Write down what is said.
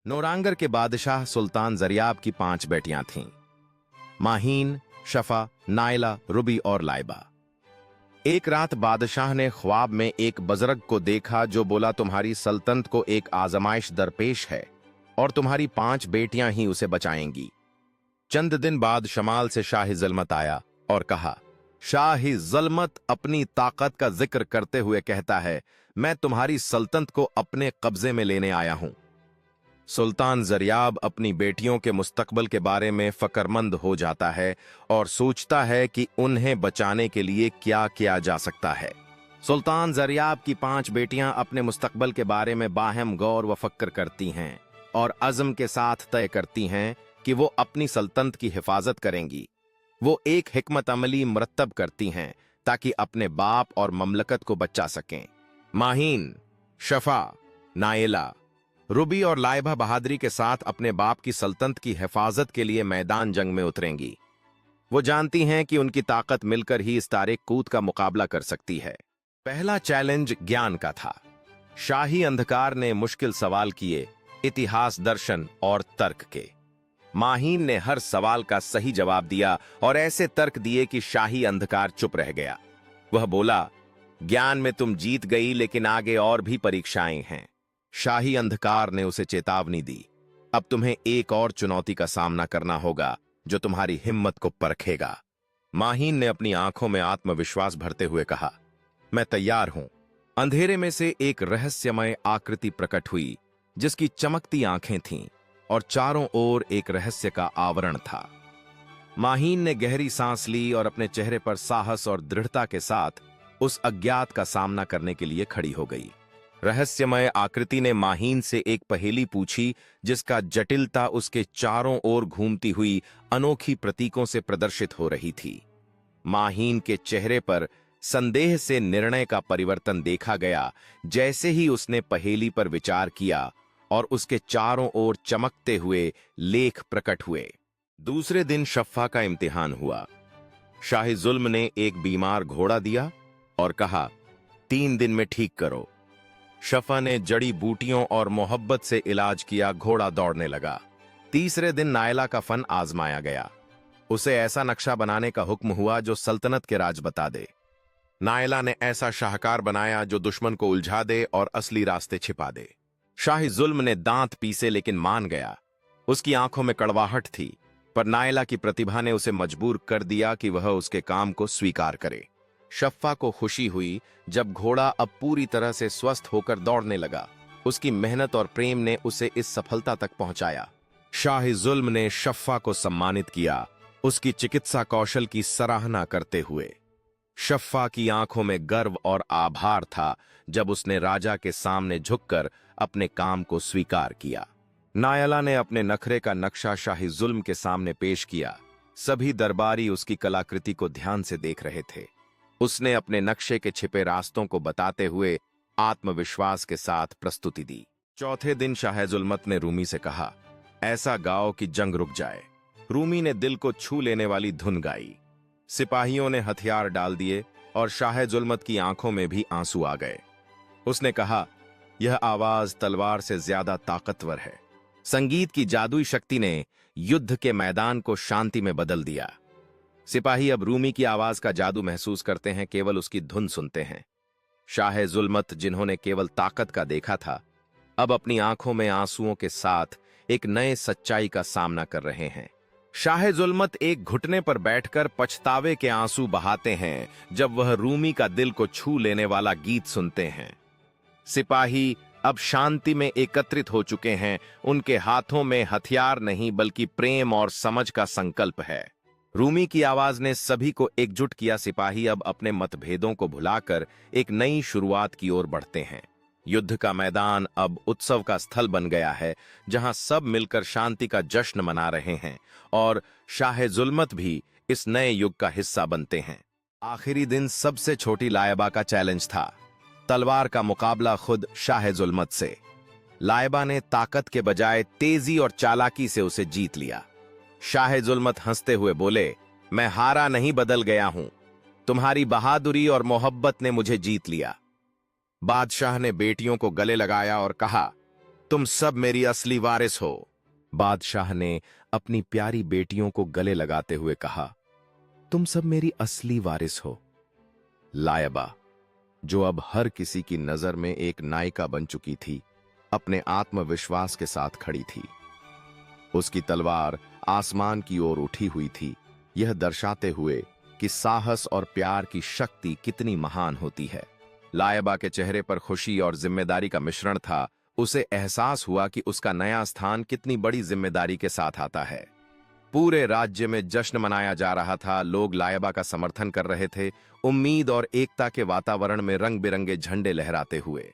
नौरांगर के बादशाह सुल्तान जरियाब की 5 बेटियां थीं। माहीन, शफा, नायला, रुबी और लाइबा। एक रात बादशाह ने ख्वाब में एक बुजुर्ग को देखा जो बोला, तुम्हारी सल्तनत को एक आजमाइश दरपेश है और तुम्हारी 5 बेटियां ही उसे बचाएंगी। चंद दिन बाद शमाल से शाही ज़ुल्मत आया और कहा, शाही ज़ुल्मत अपनी ताकत का जिक्र करते हुए कहता है, मैं तुम्हारी सल्तनत को अपने कब्जे में लेने आया हूं। सुल्तान जरियाब अपनी बेटियों के मुस्तकबल के बारे में फकरमंद हो जाता है और सोचता है कि उन्हें बचाने के लिए क्या किया जा सकता है। सुल्तान जरियाब की 5 बेटियां अपने मुस्तकबल के बारे में बाहम गौर व फक्र करती हैं और अज़्म के साथ तय करती हैं कि वो अपनी सल्तनत की हिफाजत करेंगी। वो एक हिकमत अमली मुरत्तब करती हैं ताकि अपने बाप और ममलकत को बचा सकें। माहीन, शफा, नायला, रुबी और लाइबा बहादुरी के साथ अपने बाप की सल्तनत की हिफाजत के लिए मैदान जंग में उतरेंगी। वो जानती हैं कि उनकी ताकत मिलकर ही इस तारिक कूद का मुकाबला कर सकती है। पहला चैलेंज ज्ञान का था। शाही अंधकार ने मुश्किल सवाल किए, इतिहास, दर्शन और तर्क के। माहीन ने हर सवाल का सही जवाब दिया और ऐसे तर्क दिए कि शाही अंधकार चुप रह गया। वह बोला, ज्ञान में तुम जीत गई, लेकिन आगे और भी परीक्षाएं हैं। शाही अंधकार ने उसे चेतावनी दी, अब तुम्हें एक और चुनौती का सामना करना होगा जो तुम्हारी हिम्मत को परखेगा। माहीन ने अपनी आंखों में आत्मविश्वास भरते हुए कहा, मैं तैयार हूं। अंधेरे में से एक रहस्यमय आकृति प्रकट हुई जिसकी चमकती आंखें थीं और चारों ओर एक रहस्य का आवरण था। माहीन ने गहरी सांस ली और अपने चेहरे पर साहस और दृढ़ता के साथ उस अज्ञात का सामना करने के लिए खड़ी हो गई। रहस्यमय आकृति ने माहीन से एक पहेली पूछी जिसका जटिलता उसके चारों ओर घूमती हुई अनोखी प्रतीकों से प्रदर्शित हो रही थी। माहीन के चेहरे पर संदेह से निर्णय का परिवर्तन देखा गया जैसे ही उसने पहेली पर विचार किया और उसके चारों ओर चमकते हुए लेख प्रकट हुए। दूसरे दिन शफ़ा का इम्तिहान हुआ। शाही ज़ुल्म ने एक बीमार घोड़ा दिया और कहा, 3 दिन में ठीक करो। शफ़ा ने जड़ी बूटियों और मोहब्बत से इलाज किया, घोड़ा दौड़ने लगा। तीसरे दिन नायला का फन आजमाया गया। उसे ऐसा नक्शा बनाने का हुक्म हुआ जो सल्तनत के राज बता दे। नायला ने ऐसा शाहकार बनाया जो दुश्मन को उलझा दे और असली रास्ते छिपा दे। शाही ज़ुल्म ने दांत पीसे लेकिन मान गया। उसकी आंखों में कड़वाहट थी, पर नायला की प्रतिभा ने उसे मजबूर कर दिया कि वह उसके काम को स्वीकार करे। शफ़ा को खुशी हुई जब घोड़ा अब पूरी तरह से स्वस्थ होकर दौड़ने लगा। उसकी मेहनत और प्रेम ने उसे इस सफलता तक पहुंचाया। शाही ज़ुल्म ने शफ़ा को सम्मानित किया, उसकी चिकित्सा कौशल की सराहना करते हुए। शफ़ा की आंखों में गर्व और आभार था जब उसने राजा के सामने झुककर अपने काम को स्वीकार किया। नायला ने अपने नखरे का नक्शा शाही ज़ुल्म के सामने पेश किया। सभी दरबारी उसकी कलाकृति को ध्यान से देख रहे थे। उसने अपने नक्शे के छिपे रास्तों को बताते हुए आत्मविश्वास के साथ प्रस्तुति दी। चौथे दिन शाह ज़ुल्मत ने रूमी से कहा, ऐसा गाओ कि जंग रुक जाए। रूमी ने दिल को छू लेने वाली धुन गाई। सिपाहियों ने हथियार डाल दिए और शाह ज़ुल्मत की आंखों में भी आंसू आ गए। उसने कहा, यह आवाज तलवार से ज्यादा ताकतवर है। संगीत की जादुई शक्ति ने युद्ध के मैदान को शांति में बदल दिया। सिपाही अब रूमी की आवाज का जादू महसूस करते हैं, केवल उसकी धुन सुनते हैं। शाह ज़ुल्मत, जिन्होंने केवल ताकत का देखा था, अब अपनी आंखों में आंसुओं के साथ एक नए सच्चाई का सामना कर रहे हैं। शाह ज़ुल्मत एक घुटने पर बैठकर पछतावे के आंसू बहाते हैं जब वह रूमी का दिल को छू लेने वाला गीत सुनते हैं। सिपाही अब शांति में एकत्रित हो चुके हैं। उनके हाथों में हथियार नहीं बल्कि प्रेम और समझ का संकल्प है। रूमी की आवाज ने सभी को एकजुट किया। सिपाही अब अपने मतभेदों को भुलाकर एक नई शुरुआत की ओर बढ़ते हैं। युद्ध का मैदान अब उत्सव का स्थल बन गया है जहां सब मिलकर शांति का जश्न मना रहे हैं और शाह ज़ुल्मत भी इस नए युग का हिस्सा बनते हैं। आखिरी दिन सबसे छोटी लाइबा का चैलेंज था, तलवार का मुकाबला खुद शाह ज़ुल्मत से। लाइबा ने ताकत के बजाय तेजी और चालाकी से उसे जीत लिया। शाह ज़ुल्मत हंसते हुए बोले, मैं हारा नहीं, बदल गया हूं। तुम्हारी बहादुरी और मोहब्बत ने मुझे जीत लिया। बादशाह ने बेटियों को गले लगाया और कहा, तुम सब मेरी असली वारिस हो। बादशाह ने अपनी प्यारी बेटियों को गले लगाते हुए कहा, तुम सब मेरी असली वारिस हो। लायबा, जो अब हर किसी की नजर में एक नायिका बन चुकी थी, अपने आत्मविश्वास के साथ खड़ी थी। उसकी तलवार आसमान की ओर उठी हुई थी, यह दर्शाते हुए कि साहस और प्यार की शक्ति कितनी महान होती है। लायबा के चेहरे पर खुशी और जिम्मेदारी का मिश्रण था। उसे एहसास हुआ कि उसका नया स्थान कितनी बड़ी जिम्मेदारी के साथ आता है। पूरे राज्य में जश्न मनाया जा रहा था। लोग लायबा का समर्थन कर रहे थे, उम्मीद और एकता के वातावरण में रंग बिरंगे झंडे लहराते हुए।